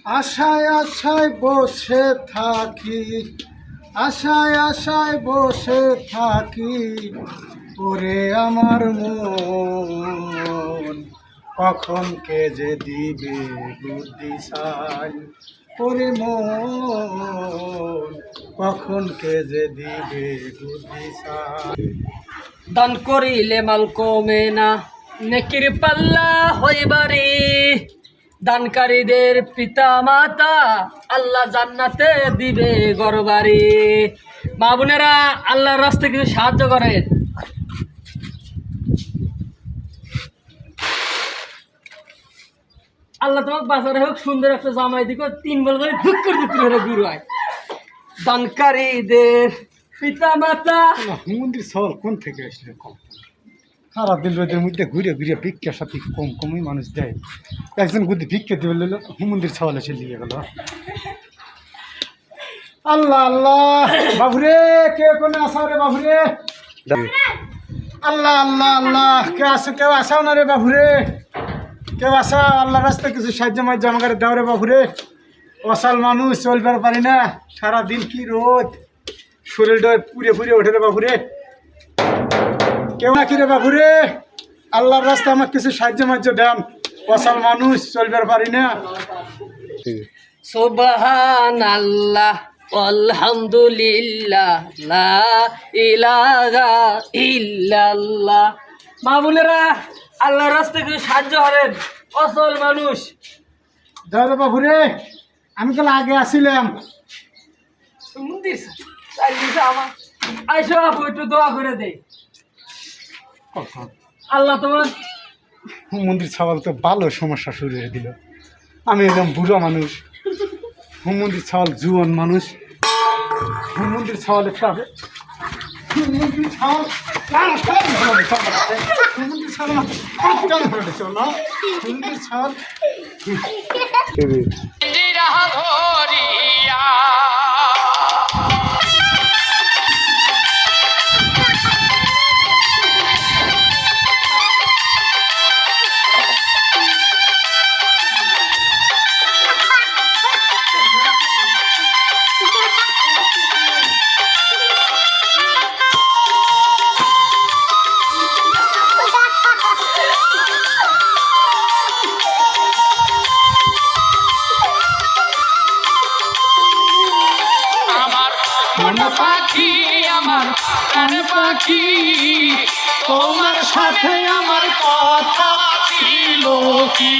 আশায় আশায় বসে থাকি, আশায় আশায় বসে থাকি, ওরে আমার মন কখন কে যে দিবে বুদ্ধি সাই, ওরে মন কখন কে যে দিবে বুদ্ধি সাই। দান করিলে মাল কমে না, নেকির পাল্লা হইবারে। দানকারীদের পিতা মাতা আল্লাহ জান্নাতে দিবে গরবারি। মা বোনেরা, আল্লাহর রাস্তায় কিছু সাহায্য করেন। আল্লাহ তোমাকে বাজারে হোক, সুন্দর একটা জামাই দিকে 3 বছর ধরে ধুক করে দূর হয়। দানকারীদের পিতা মাতা। মন্দির সওয়াল কোন থেকে আসলে? কম সারা দিন রোদের মধ্যে ঘুরে ঘুরে ভিক্ষার সাথে কমই মানুষ দেয়। একজন গুদি ভিক্ষা দেবে হুমন্দির সওয়াল এসে নিয়ে গেল। আল্লাহ আল্লাহ বাবুরে, কে কোনে আসা রে বাবুরে? আল্লাহ আল্লাহ আল্লাহ, কে আসে? কেউ আসাও না রে বাবুরে, কেউ আসা। আল্লাহ রাস্তায় কিছু সাহায্য মাহ্য আমাকে দাও রে বাবুরে। অসাল মানুষ, চলবার পারি না, সারাদিন কি রোদ, শরীরটা পুড়ে পুড়ে ওঠে রে বাবুরে। কেউ না কি রে বাবুরে? আল্লাহর রাস্তায় আমার কিছু সাহায্য মাহ্য দেন, অসাল মানুষ, চলবার পারি না। সুবহানাল্লাহ আলহামদুলিল্লাহ লা ইলাহা ইল্লাল্লাহ। মা বোনেরা, আল্লাহর রাস্তায় কিছু সাহায্য করেন, অসল মানুষ। দাও রে বাবুরে, আমি কাল আগে আসিলাম। মন্দির চাইছে আমার, আইসো আপু একটু দোয়া করে দে। আল্লাহ তোমার মন্দির ছাওয়াল তো ভালো সমস্যা শুরু হয়ে দিল। আমি একদম বুড়ো মানুষ, মন্দির ছাওয়াল জুয়ান মানুষ। মন্দির ছাওয়ালে খাবে, মন্দির ছাওয়াল মন্দির ছাওয়াল পাখি, আমার প্রাণ পাখি, তোমার সাথে আমার কথা ছিল কি?